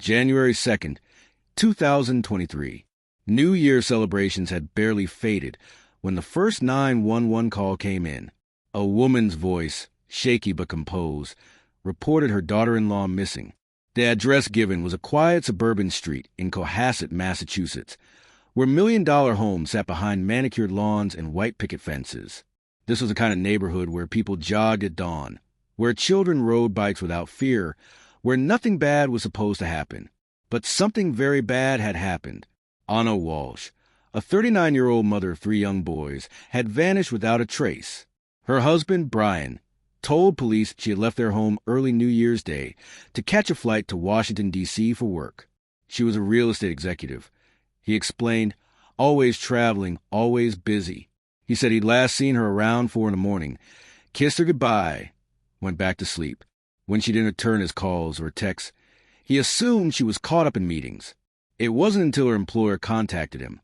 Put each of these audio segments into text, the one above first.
January 2nd, 2023. New Year celebrations had barely faded when the first 911 call came in. A woman's voice, shaky but composed, reported her daughter-in-law missing. The address given was a quiet suburban street in Cohasset, Massachusetts, where million-dollar homes sat behind manicured lawns and white picket fences. This was the kind of neighborhood where people jogged at dawn, where children rode bikes without fear, where nothing bad was supposed to happen. But something very bad had happened. Anna Walsh, a 39-year-old mother of 3 young boys, had vanished without a trace. Her husband, Brian, told police she had left their home early New Year's Day to catch a flight to Washington, D.C. for work. She was a real estate executive. He explained, always traveling, always busy. He said he'd last seen her around 4 a.m, kissed her goodbye, went back to sleep. When she didn't return his calls or texts, he assumed she was caught up in meetings. It wasn't until her employer contacted him,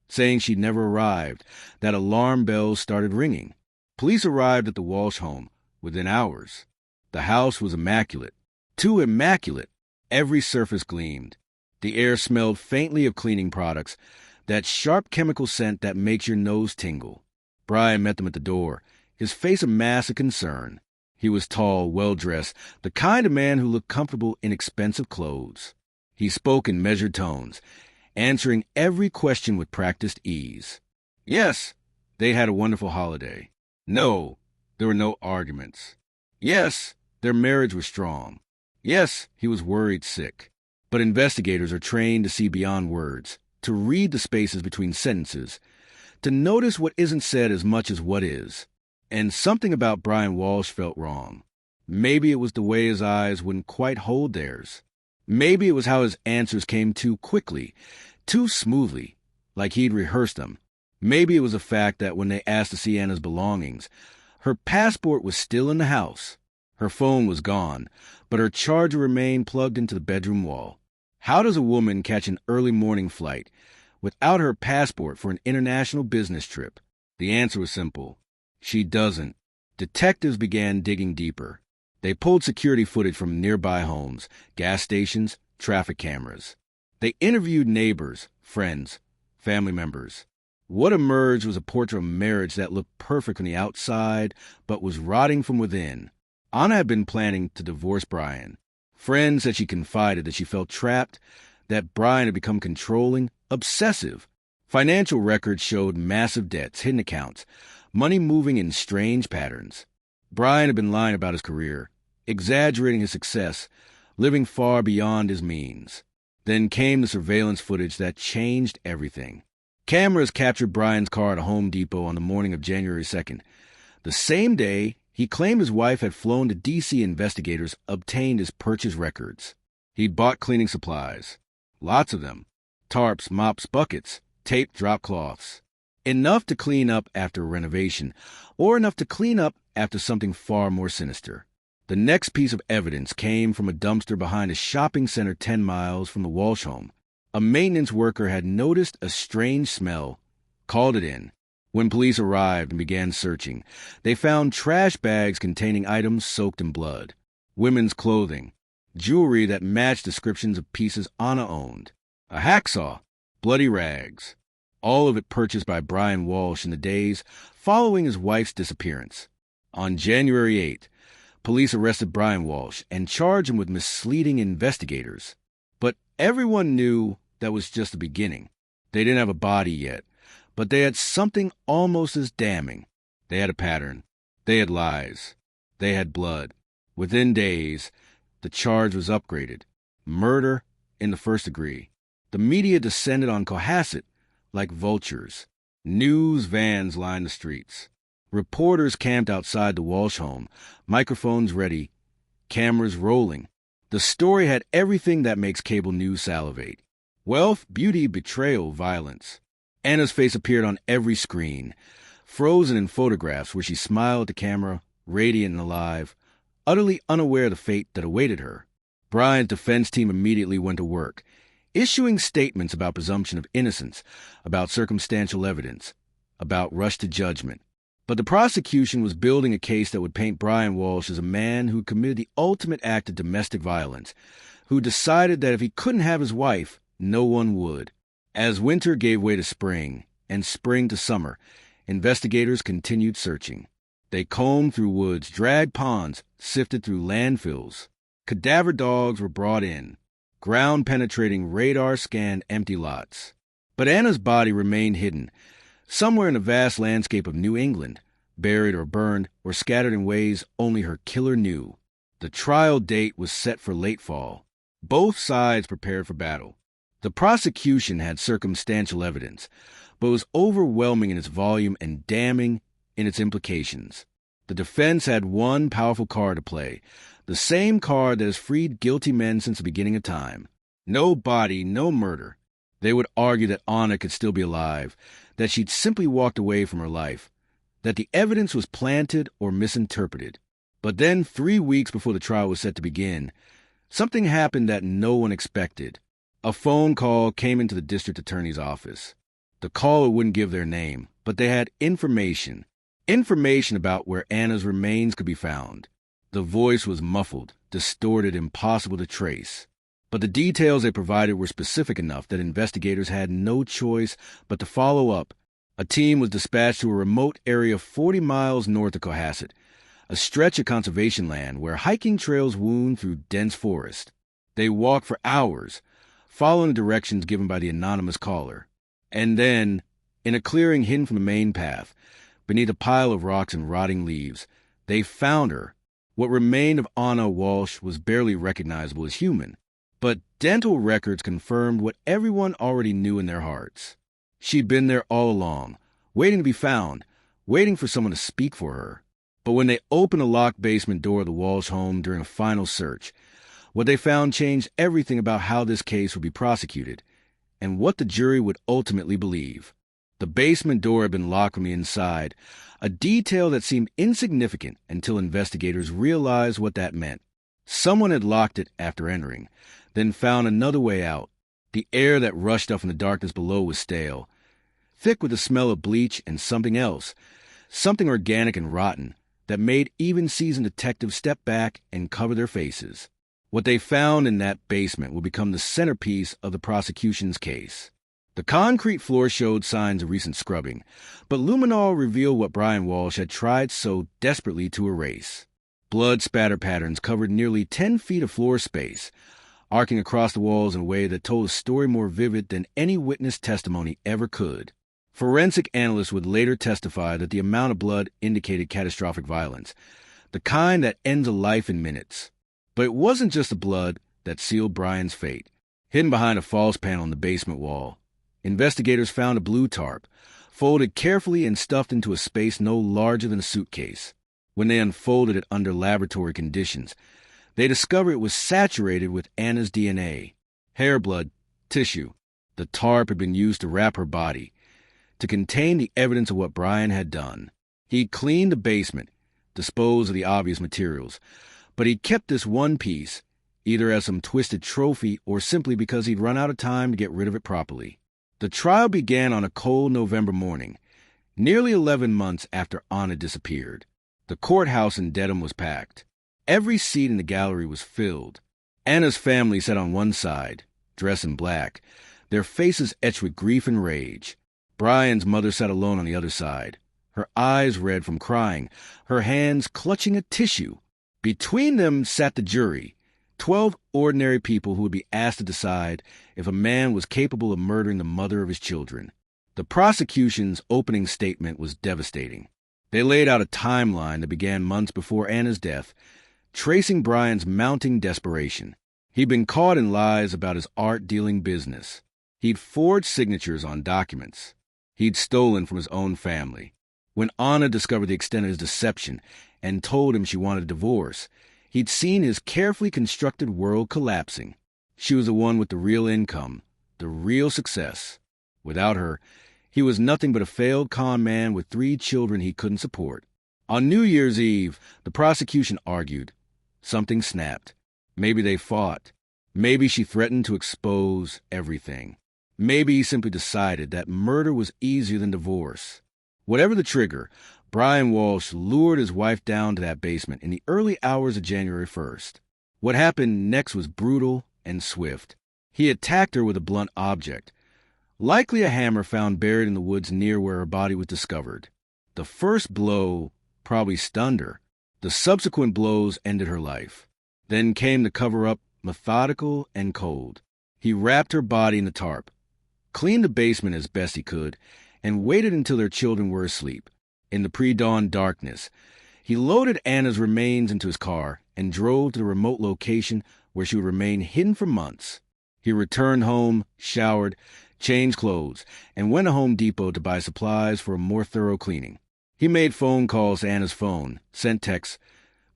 saying she'd never arrived, that alarm bells started ringing. Police arrived at the Walsh home within hours. The house was immaculate. Too immaculate. Every surface gleamed. The air smelled faintly of cleaning products, that sharp chemical scent that makes your nose tingle. Brian met them at the door, his face a mask of concern. He was tall, well-dressed, the kind of man who looked comfortable in expensive clothes. He spoke in measured tones, answering every question with practiced ease. Yes, they had a wonderful holiday. No, there were no arguments. Yes, their marriage was strong. Yes, he was worried sick. But investigators are trained to see beyond words, to read the spaces between sentences, to notice what isn't said as much as what is. And something about Brian Walsh felt wrong. Maybe it was the way his eyes wouldn't quite hold theirs. Maybe it was how his answers came too quickly, too smoothly, like he'd rehearsed them. Maybe it was the fact that when they asked to see Anna's belongings, her passport was still in the house. Her phone was gone, but her charger remained plugged into the bedroom wall. How does a woman catch an early morning flight without her passport for an international business trip? The answer was simple. She doesn't. Detectives began digging deeper. They pulled security footage from nearby homes, gas stations, traffic cameras. They interviewed neighbors, friends, family members. What emerged was a portrait of a marriage that looked perfect from the outside, but was rotting from within. Anna had been planning to divorce Brian. Friends said she confided that she felt trapped, that Brian had become controlling, obsessive. Financial records showed massive debts, hidden accounts, money moving in strange patterns. Brian had been lying about his career, exaggerating his success, living far beyond his means. Then came the surveillance footage that changed everything. Cameras captured Brian's car at a Home Depot on the morning of January 2nd. The same day, he claimed his wife had flown to D.C. Investigators obtained his purchase records. He'd bought cleaning supplies. Lots of them. Tarps, mops, buckets, taped drop cloths. Enough to clean up after a renovation, or enough to clean up after something far more sinister. The next piece of evidence came from a dumpster behind a shopping center 10 miles from the Walsh home. A maintenance worker had noticed a strange smell, called it in. When police arrived and began searching, they found trash bags containing items soaked in blood, women's clothing, jewelry that matched descriptions of pieces Anna owned, a hacksaw, bloody rags, all of it purchased by Brian Walsh in the days following his wife's disappearance. On January 8th, police arrested Brian Walsh and charged him with misleading investigators. But everyone knew that was just the beginning. They didn't have a body yet, but they had something almost as damning. They had a pattern. They had lies. They had blood. Within days, the charge was upgraded. Murder in the first degree. The media descended on Cohasset like vultures. News vans lined the streets. Reporters camped outside the Walsh home, microphones ready, cameras rolling. The story had everything that makes cable news salivate. Wealth, beauty, betrayal, violence. Anna's face appeared on every screen, frozen in photographs where she smiled at the camera, radiant and alive, utterly unaware of the fate that awaited her. Brian's defense team immediately went to work, issuing statements about presumption of innocence, about circumstantial evidence, about rush to judgment. But the prosecution was building a case that would paint Brian Walsh as a man who committed the ultimate act of domestic violence, who decided that if he couldn't have his wife, no one would. As winter gave way to spring, and spring to summer, investigators continued searching. They combed through woods, dragged ponds, sifted through landfills. Cadaver dogs were brought in. Ground-penetrating radar scanned empty lots. But Anna's body remained hidden, somewhere in the vast landscape of New England, buried or burned or scattered in ways only her killer knew. The trial date was set for late fall. Both sides prepared for battle. The prosecution had circumstantial evidence, but was overwhelming in its volume and damning in its implications. The defense had one powerful card to play, the same card that has freed guilty men since the beginning of time. No body, no murder. They would argue that Anna could still be alive, that she'd simply walked away from her life, that the evidence was planted or misinterpreted. But then, 3 weeks before the trial was set to begin, something happened that no one expected. A phone call came into the district attorney's office. The caller wouldn't give their name, but they had information about where Anna's remains could be found. The voice was muffled, distorted, impossible to trace. But the details they provided were specific enough that investigators had no choice but to follow up. A team was dispatched to a remote area 40 miles north of Cohasset, a stretch of conservation land where hiking trails wound through dense forest. They walked for hours, following the directions given by the anonymous caller. And then, in a clearing hidden from the main path, beneath a pile of rocks and rotting leaves, they found her. What remained of Anna Walsh was barely recognizable as human, but dental records confirmed what everyone already knew in their hearts. She'd been there all along, waiting to be found, waiting for someone to speak for her. But when they opened the locked basement door of the Walsh home during a final search, what they found changed everything about how this case would be prosecuted, and what the jury would ultimately believe. The basement door had been locked from the inside, a detail that seemed insignificant until investigators realized what that meant. Someone had locked it after entering, then found another way out. The air that rushed up from the darkness below was stale, thick with the smell of bleach and something else, something organic and rotten, that made even seasoned detectives step back and cover their faces. What they found in that basement would become the centerpiece of the prosecution's case. The concrete floor showed signs of recent scrubbing, but luminol revealed what Brian Walsh had tried so desperately to erase. Blood spatter patterns covered nearly 10 feet of floor space, arcing across the walls in a way that told a story more vivid than any witness testimony ever could. Forensic analysts would later testify that the amount of blood indicated catastrophic violence, the kind that ends a life in minutes. But it wasn't just the blood that sealed Brian's fate. Hidden behind a false panel in the basement wall, investigators found a blue tarp, folded carefully and stuffed into a space no larger than a suitcase. When they unfolded it under laboratory conditions, they discovered it was saturated with Anna's DNA, hair blood, tissue. The tarp had been used to wrap her body, to contain the evidence of what Brian had done. He'd cleaned the basement, disposed of the obvious materials, but he'd kept this one piece, either as some twisted trophy or simply because he'd run out of time to get rid of it properly. The trial began on a cold November morning, nearly 11 months after Anna disappeared. The courthouse in Dedham was packed. Every seat in the gallery was filled. Anna's family sat on one side, dressed in black, their faces etched with grief and rage. Brian's mother sat alone on the other side, her eyes red from crying, her hands clutching a tissue. Between them sat the jury, 12 ordinary people who would be asked to decide if a man was capable of murdering the mother of his children. The prosecution's opening statement was devastating. They laid out a timeline that began months before Anna's death, tracing Brian's mounting desperation. He'd been caught in lies about his art-dealing business. He'd forged signatures on documents. He'd stolen from his own family. When Anna discovered the extent of his deception and told him she wanted a divorce, he'd seen his carefully constructed world collapsing. She was the one with the real income, the real success. Without her, he was nothing but a failed con man with 3 children he couldn't support. On New Year's Eve, the prosecution argued. Something snapped. Maybe they fought. Maybe she threatened to expose everything. Maybe he simply decided that murder was easier than divorce. Whatever the trigger, Brian Walsh lured his wife down to that basement in the early hours of January 1st. What happened next was brutal and swift. He attacked her with a blunt object, likely a hammer found buried in the woods near where her body was discovered. The first blow probably stunned her. The subsequent blows ended her life. Then came the cover-up, methodical and cold. He wrapped her body in the tarp, cleaned the basement as best he could, and waited until their children were asleep. In the pre-dawn darkness, he loaded Anna's remains into his car and drove to the remote location where she would remain hidden for months. He returned home, showered, changed clothes, and went to Home Depot to buy supplies for a more thorough cleaning. He made phone calls to Anna's phone, sent texts,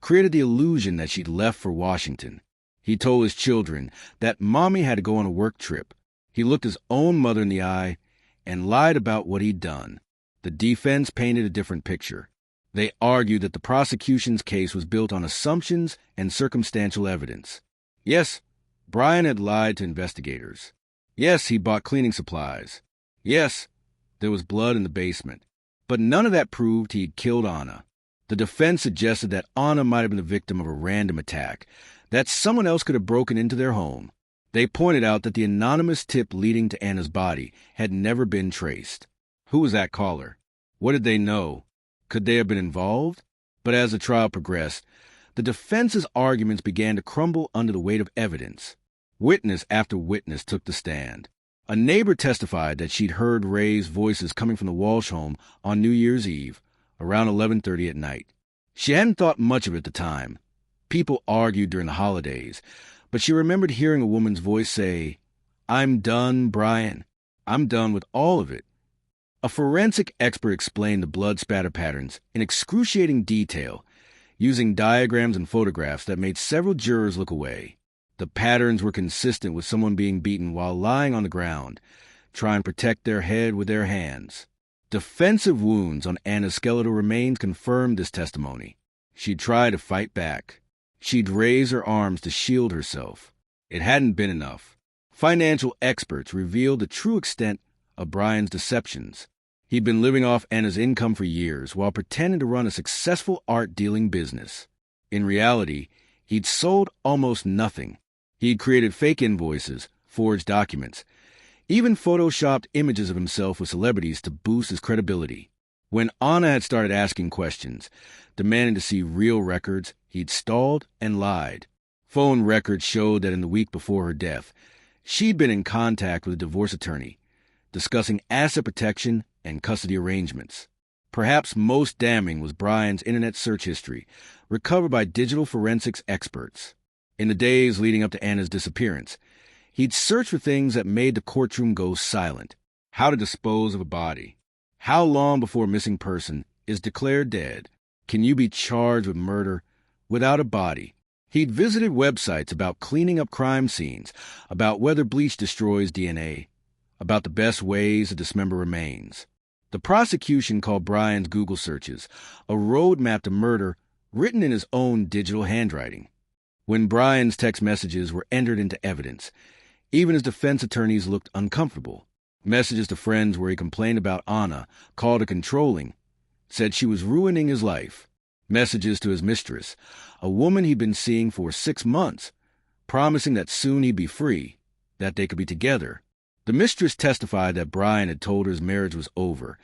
created the illusion that she'd left for Washington. He told his children that Mommy had to go on a work trip. He looked his own mother in the eye and lied about what he'd done. The defense painted a different picture. They argued that the prosecution's case was built on assumptions and circumstantial evidence. Yes, Brian had lied to investigators. Yes, he bought cleaning supplies. Yes, there was blood in the basement. But none of that proved he'd killed Anna. The defense suggested that Anna might have been the victim of a random attack, that someone else could have broken into their home. They pointed out that the anonymous tip leading to Anna's body had never been traced. Who was that caller? What did they know? Could they have been involved? But as the trial progressed, the defense's arguments began to crumble under the weight of evidence. Witness after witness took the stand. A neighbor testified that she'd heard Ray's voices coming from the Walsh home on New Year's Eve, around 11:30 at night. She hadn't thought much of it at the time. People argued during the holidays, but she remembered hearing a woman's voice say, "I'm done, Brian. I'm done with all of it." A forensic expert explained the blood spatter patterns in excruciating detail, using diagrams and photographs that made several jurors look away. The patterns were consistent with someone being beaten while lying on the ground, trying to protect their head with their hands. Defensive wounds on Anna's skeletal remains confirmed this testimony. She'd tried to fight back. She'd raised her arms to shield herself. It hadn't been enough. Financial experts revealed the true extent of Brian's deceptions. He'd been living off Anna's income for years while pretending to run a successful art-dealing business. In reality, he'd sold almost nothing. He'd created fake invoices, forged documents, even photoshopped images of himself with celebrities to boost his credibility. When Anna had started asking questions, demanding to see real records, he'd stalled and lied. Phone records showed that in the week before her death, she'd been in contact with a divorce attorney, discussing asset protection and custody arrangements. Perhaps most damning was Brian's internet search history, recovered by digital forensics experts. In the days leading up to Anna's disappearance, he'd searched for things that made the courtroom go silent. How to dispose of a body. How long before a missing person is declared dead? Can you be charged with murder without a body? He'd visited websites about cleaning up crime scenes, about whether bleach destroys DNA, about the best ways to dismember remains. The prosecution called Brian's Google searches a roadmap to murder written in his own digital handwriting. When Brian's text messages were entered into evidence, even his defense attorneys looked uncomfortable. Messages to friends where he complained about Anna, called her controlling, said she was ruining his life. Messages to his mistress, a woman he'd been seeing for 6 months, promising that soon he'd be free, that they could be together. The mistress testified that Brian had told her his marriage was over,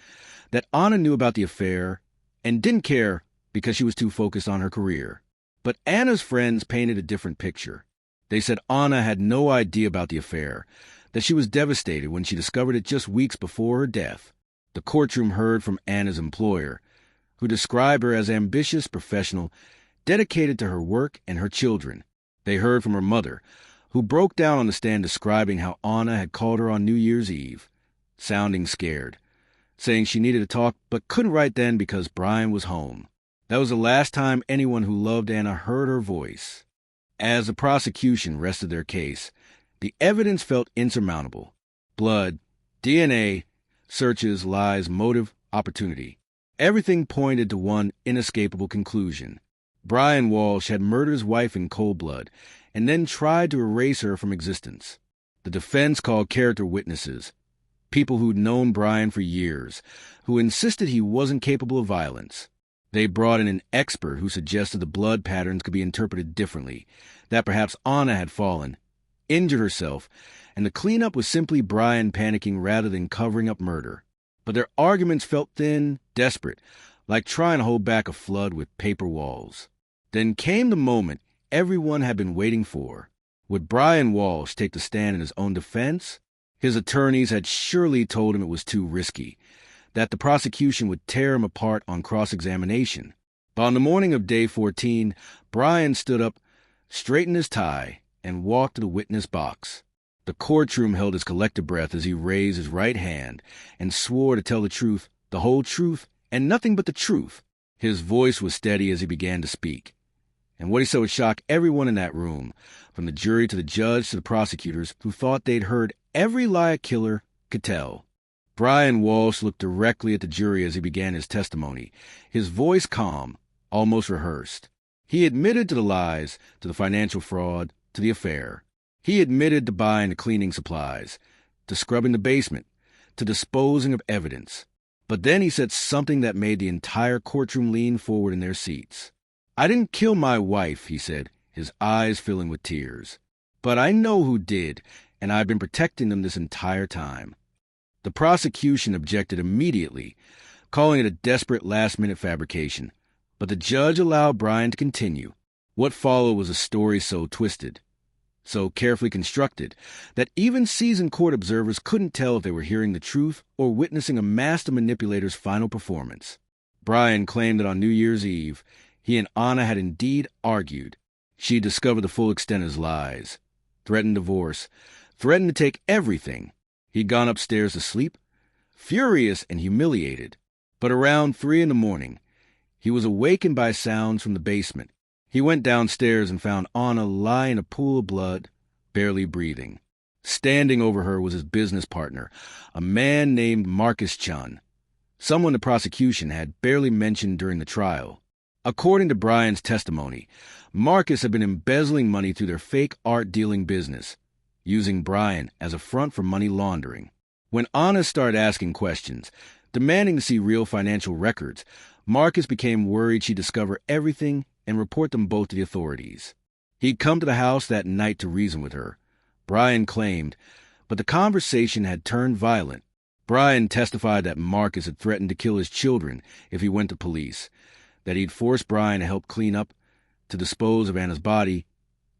that Anna knew about the affair and didn't care because she was too focused on her career. But Anna's friends painted a different picture. They said Anna had no idea about the affair, that she was devastated when she discovered it just weeks before her death. The courtroom heard from Anna's employer, who described her as ambitious, professional, dedicated to her work and her children. They heard from her mother, who broke down on the stand describing how Anna had called her on New Year's Eve, sounding scared, saying she needed to talk but couldn't right then because Brian was home. That was the last time anyone who loved Anna heard her voice. As the prosecution rested their case, the evidence felt insurmountable. Blood, DNA, searches, lies, motive, opportunity. Everything pointed to one inescapable conclusion. Brian Walsh had murdered his wife in cold blood and then tried to erase her from existence. The defense called character witnesses, people who'd known Brian for years, who insisted he wasn't capable of violence. They brought in an expert who suggested the blood patterns could be interpreted differently, that perhaps Anna had fallen injured herself, and the cleanup was simply Brian panicking rather than covering up murder. But their arguments felt thin, desperate, like trying to hold back a flood with paper walls. Then came the moment everyone had been waiting for. Would Brian Walsh take the stand in his own defense? His attorneys had surely told him it was too risky, that the prosecution would tear him apart on cross-examination. But on the morning of day 14, Brian stood up, straightened his tie, and walked to the witness box. The courtroom held his collective breath as he raised his right hand and swore to tell the truth, the whole truth, and nothing but the truth. His voice was steady as he began to speak. And what he said would shock everyone in that room, from the jury to the judge to the prosecutors, who thought they'd heard every lie a killer could tell. Brian Walsh looked directly at the jury as he began his testimony, his voice calm, almost rehearsed. He admitted to the lies, to the financial fraud, to the affair. He admitted to buying the cleaning supplies, to scrubbing the basement, to disposing of evidence. But then he said something that made the entire courtroom lean forward in their seats. "I didn't kill my wife," he said, his eyes filling with tears. "But I know who did, and I've been protecting them this entire time." The prosecution objected immediately, calling it a desperate last-minute fabrication. But the judge allowed Brian to continue. What followed was a story so twisted, so carefully constructed, that even seasoned court observers couldn't tell if they were hearing the truth or witnessing a master manipulator's final performance. Brian claimed that on New Year's Eve, he and Anna had indeed argued. She discovered the full extent of his lies, threatened divorce, threatened to take everything. He'd gone upstairs to sleep, furious and humiliated. But around 3 a.m, he was awakened by sounds from the basement. He went downstairs and found Anna lying in a pool of blood, barely breathing. Standing over her was his business partner, a man named Marcus Chun, someone the prosecution had barely mentioned during the trial. According to Brian's testimony, Marcus had been embezzling money through their fake art dealing business, using Brian as a front for money laundering. When Anna started asking questions, demanding to see real financial records, Marcus became worried she'd discover everything and report them both to the authorities. He'd come to the house that night to reason with her, Brian claimed, but the conversation had turned violent. Brian testified that Marcus had threatened to kill his children if he went to police, that he'd forced Brian to help clean up, to dispose of Anna's body,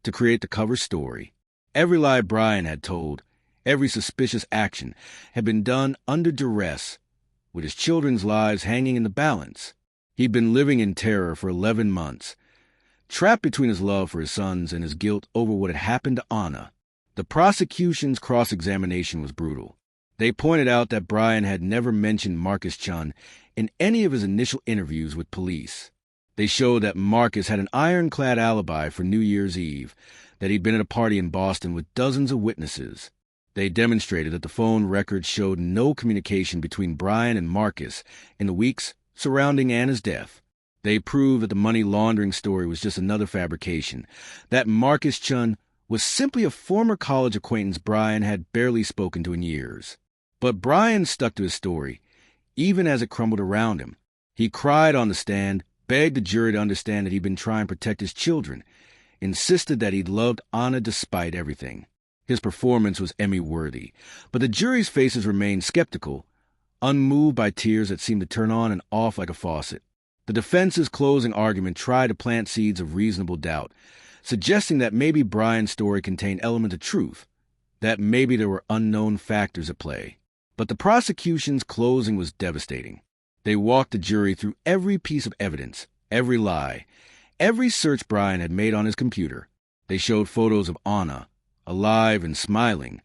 to create the cover story. Every lie Brian had told, every suspicious action, had been done under duress, with his children's lives hanging in the balance. He'd been living in terror for 11 months, trapped between his love for his sons and his guilt over what had happened to Anna. The prosecution's cross-examination was brutal. They pointed out that Brian had never mentioned Marcus Chun in any of his initial interviews with police. They showed that Marcus had an ironclad alibi for New Year's Eve, that he'd been at a party in Boston with dozens of witnesses. They demonstrated that the phone records showed no communication between Brian and Marcus in the weeks surrounding Anna's death. They proved that the money laundering story was just another fabrication, that Marcus Chun was simply a former college acquaintance Brian had barely spoken to in years. But Brian stuck to his story, even as it crumbled around him. He cried on the stand, begged the jury to understand that he'd been trying to protect his children, insisted that he'd loved Anna despite everything. His performance was Emmy-worthy, but the jury's faces remained skeptical, unmoved by tears that seemed to turn on and off like a faucet. The defense's closing argument tried to plant seeds of reasonable doubt, suggesting that maybe Brian's story contained elements of truth, that maybe there were unknown factors at play. But the prosecution's closing was devastating. They walked the jury through every piece of evidence, every lie, every search Brian had made on his computer. They showed photos of Anna, alive and smiling,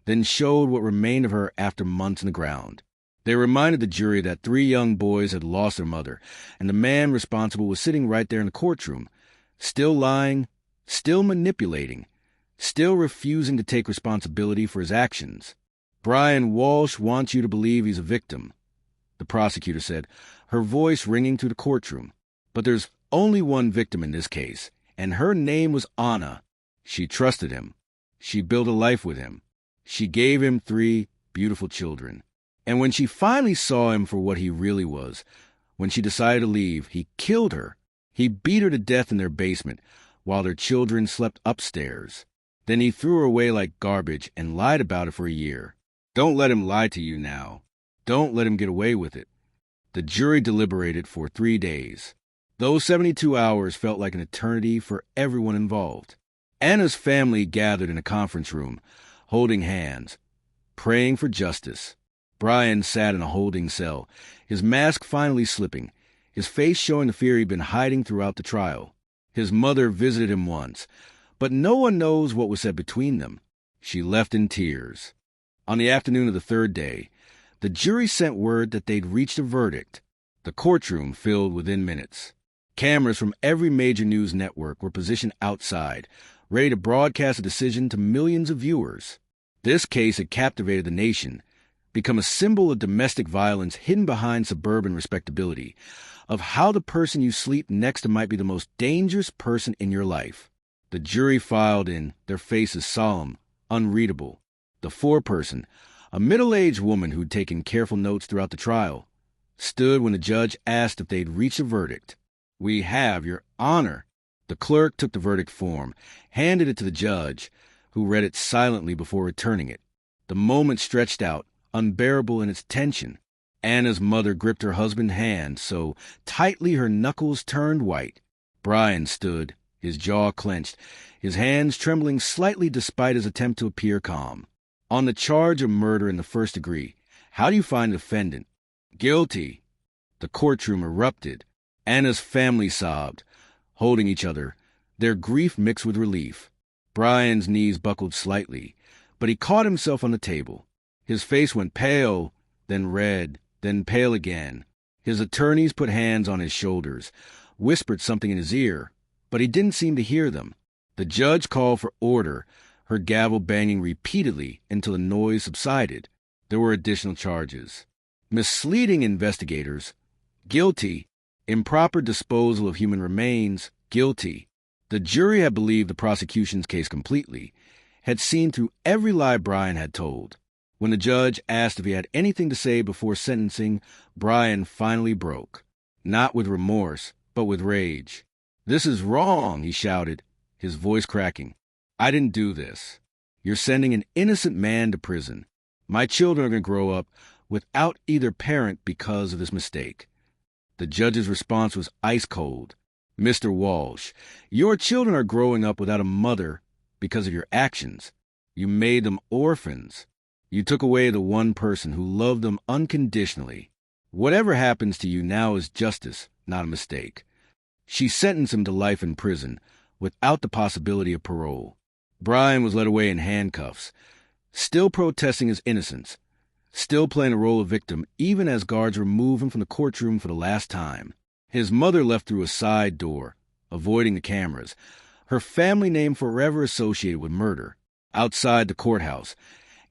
then showed what remained of her after months in the ground. They reminded the jury that 3 young boys had lost their mother, and the man responsible was sitting right there in the courtroom, still lying, still manipulating, still refusing to take responsibility for his actions. "Brian Walsh wants you to believe he's a victim," the prosecutor said, her voice ringing through the courtroom. "But there's only one victim in this case, and her name was Anna. She trusted him. She built a life with him. She gave him 3 beautiful children. And when she finally saw him for what he really was, when she decided to leave, he killed her. He beat her to death in their basement, while their children slept upstairs. Then he threw her away like garbage and lied about it for a year. Don't let him lie to you now. Don't let him get away with it. The jury deliberated for 3 days. Those 72 hours felt like an eternity for everyone involved. Anna's family gathered in a conference room, holding hands, praying for justice. Brian sat in a holding cell, his mask finally slipping, his face showing the fear he'd been hiding throughout the trial. His mother visited him once, but no one knows what was said between them. She left in tears. On the afternoon of the third day, the jury sent word that they'd reached a verdict. The courtroom filled within minutes. Cameras from every major news network were positioned outside, ready to broadcast a decision to millions of viewers. This case had captivated the nation, become a symbol of domestic violence hidden behind suburban respectability, of how the person you sleep next to might be the most dangerous person in your life. The jury filed in, their faces solemn, unreadable. The foreperson, a middle-aged woman who'd taken careful notes throughout the trial, stood when the judge asked if they'd reached a verdict. "We have, Your Honor." The clerk took the verdict form, handed it to the judge, who read it silently before returning it. The moment stretched out, unbearable in its tension. Anna's mother gripped her husband's hand so tightly her knuckles turned white. Brian stood, his jaw clenched, his hands trembling slightly despite his attempt to appear calm. On the charge of murder in the first degree, how do you find the defendant? Guilty. The courtroom erupted. Anna's family sobbed, holding each other, their grief mixed with relief. Brian's knees buckled slightly, but he caught himself on the table. His face went pale, then red, then pale again. His attorneys put hands on his shoulders, whispered something in his ear, but he didn't seem to hear them. The judge called for order, her gavel banging repeatedly until the noise subsided. There were additional charges. Misleading investigators, guilty. Improper disposal of human remains, guilty. The jury had believed the prosecution's case completely, had seen through every lie Brian had told. When the judge asked if he had anything to say before sentencing, Brian finally broke. Not with remorse, but with rage. "This is wrong," he shouted, his voice cracking. "I didn't do this. You're sending an innocent man to prison. My children are going to grow up without either parent because of this mistake." The judge's response was ice cold. "Mr. Walsh, your children are growing up without a mother because of your actions. You made them orphans. You took away the one person who loved them unconditionally. Whatever happens to you now is justice, not a mistake." She sentenced him to life in prison, without the possibility of parole. Brian was led away in handcuffs, still protesting his innocence, still playing a role of victim even as guards removed him from the courtroom for the last time. His mother left through a side door, avoiding the cameras, her family name forever associated with murder. Outside the courthouse,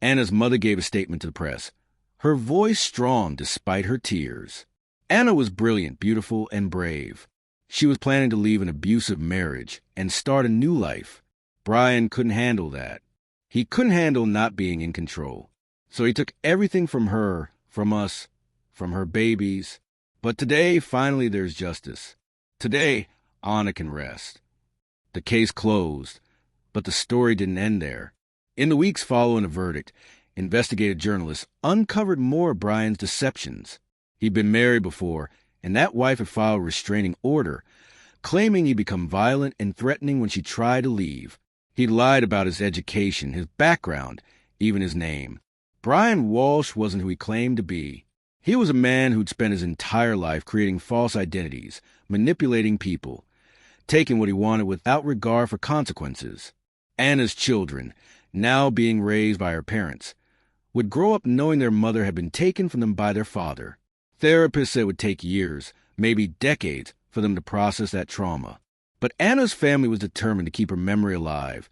Anna's mother gave a statement to the press, her voice strong despite her tears. Anna was brilliant, beautiful, and brave. She was planning to leave an abusive marriage and start a new life. Brian couldn't handle that. He couldn't handle not being in control. So he took everything from her, from us, from her babies. But today, finally, there's justice. Today, Anna can rest. The case closed, but the story didn't end there. In the weeks following the verdict, investigative journalists uncovered more of Brian's deceptions. He'd been married before, and that wife had filed a restraining order, claiming he'd become violent and threatening when she tried to leave. He'd lied about his education, his background, even his name. Brian Walsh wasn't who he claimed to be. He was a man who'd spent his entire life creating false identities, manipulating people, taking what he wanted without regard for consequences. Anna's children, now being raised by her parents, would grow up knowing their mother had been taken from them by their father. Therapists said it would take years, maybe decades, for them to process that trauma. But Anna's family was determined to keep her memory alive,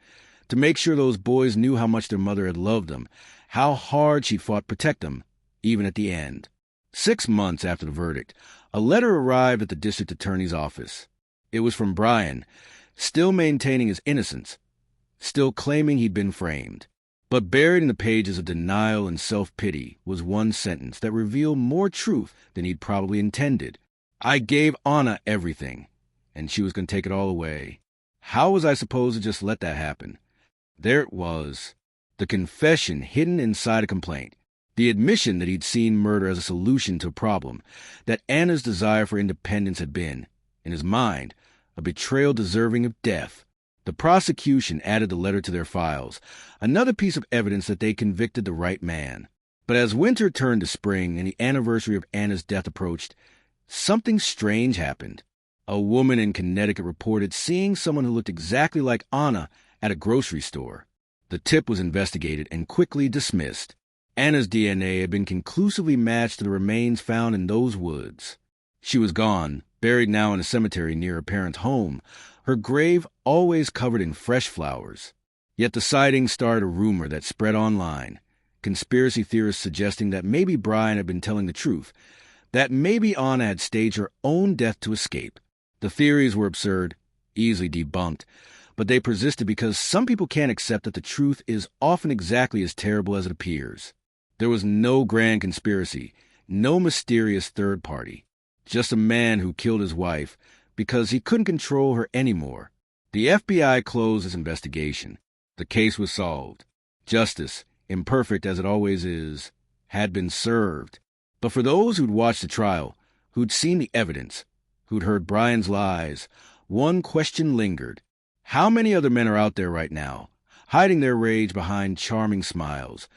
to make sure those boys knew how much their mother had loved them, how hard she fought to protect them, even at the end. 6 months after the verdict, a letter arrived at the district attorney's office. It was from Brian, still maintaining his innocence, still claiming he'd been framed. But buried in the pages of denial and self-pity was one sentence that revealed more truth than he'd probably intended. "I gave Anna everything, and she was going to take it all away. How was I supposed to just let that happen? There it was, the confession hidden inside a complaint, the admission that he'd seen murder as a solution to a problem, that Anna's desire for independence had been, in his mind, a betrayal deserving of death. The prosecution added the letter to their files, another piece of evidence that they convicted the right man. But as winter turned to spring and the anniversary of Anna's death approached, something strange happened. A woman in Connecticut reported seeing someone who looked exactly like Anna at a grocery store. The tip was investigated and quickly dismissed. Anna's DNA had been conclusively matched to the remains found in those woods. She was gone, buried now in a cemetery near her parents' home, her grave always covered in fresh flowers. Yet the sighting started a rumor that spread online, conspiracy theorists suggesting that maybe Brian had been telling the truth, that maybe Anna had staged her own death to escape. The theories were absurd, easily debunked, but they persisted because some people can't accept that the truth is often exactly as terrible as it appears. There was no grand conspiracy, no mysterious third party, just a man who killed his wife because he couldn't control her anymore. The FBI closed its investigation. The case was solved. Justice, imperfect as it always is, had been served. But for those who'd watched the trial, who'd seen the evidence, who'd heard Brian's lies, one question lingered. How many other men are out there right now, hiding their rage behind charming smiles,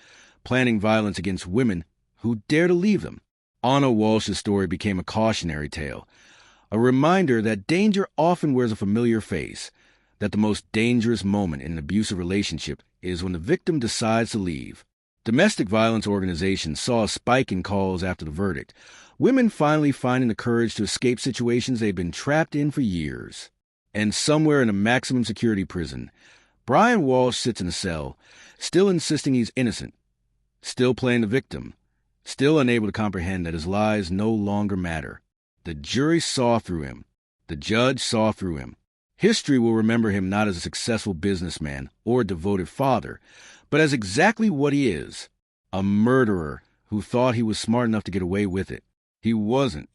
planning violence against women who dare to leave them? Anna Walsh's story became a cautionary tale, a reminder that danger often wears a familiar face, that the most dangerous moment in an abusive relationship is when the victim decides to leave. Domestic violence organizations saw a spike in calls after the verdict, women finally finding the courage to escape situations they'd been trapped in for years. And somewhere in a maximum security prison, Brian Walsh sits in a cell, still insisting he's innocent, still playing the victim, still unable to comprehend that his lies no longer matter. The jury saw through him. The judge saw through him. History will remember him not as a successful businessman or a devoted father, but as exactly what he is, a murderer who thought he was smart enough to get away with it. He wasn't.